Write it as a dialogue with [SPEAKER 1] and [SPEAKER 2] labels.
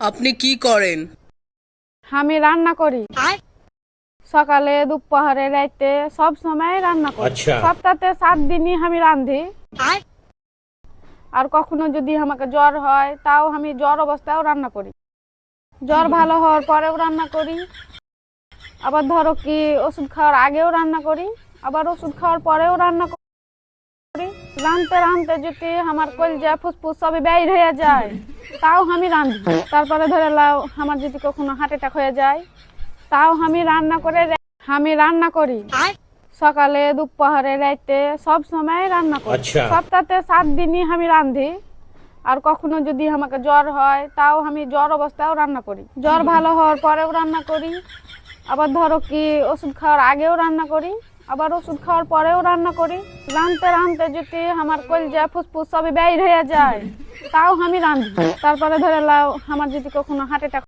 [SPEAKER 1] আপনি কি করেন?
[SPEAKER 2] আমি রান্না করি। সকালে, দুপুরে, রাতে সব সময় রান্না করি।
[SPEAKER 3] আচ্ছা।
[SPEAKER 2] সপ্তাহে 7 দিনই আমি রাঁধি। আর কখনো যদি আমাকে জ্বর হয় তাও আমি জ্বর অবস্থায়ও রান্না করি। জ্বর ভালো হওয়ার পরেও রান্না করি। আবার ধরো কি ওষুধ খাওয়ার আগেও রান্না করি, আবার ওষুধ খাওয়ার পরেও রান্না করি। রাঁধতে রাঁধতে যদি আমার কলজা ফুসফুস সবই বের হয়ে যায় তাও আমি রাঁধি। তারপরে ধরে লাও আমার যদি কখনো হার্ট অ্যাটাক হয়ে যায় তাও আমি রান্না করি। সকালে, দুপুরে, রাতে সব সময় রান্না করি।
[SPEAKER 3] আচ্ছা।
[SPEAKER 2] সপ্তাহে 7 দিনই আমি রাঁধি। আর কখনো যদি আমাকে জ্বর হয় তাও আমি জ্বর অবস্থায়ও রান্না করি। জ্বর ভালো হওয়ার পরেও রান্না করি। আবার ধরো কি ওষুধ খাওয়ার আগেও রান্না করি, আবার ওষুধ খাওয়ার পরেও রান্না করি। রাঁধতে রাঁধতে যদি আমার কলজা ফুসফুস সবই বের হয়ে যায় তাও আমি রাঁধি। তারপরে ধরে লাও আমার যদি কখনো হার্ট অ্যাটাক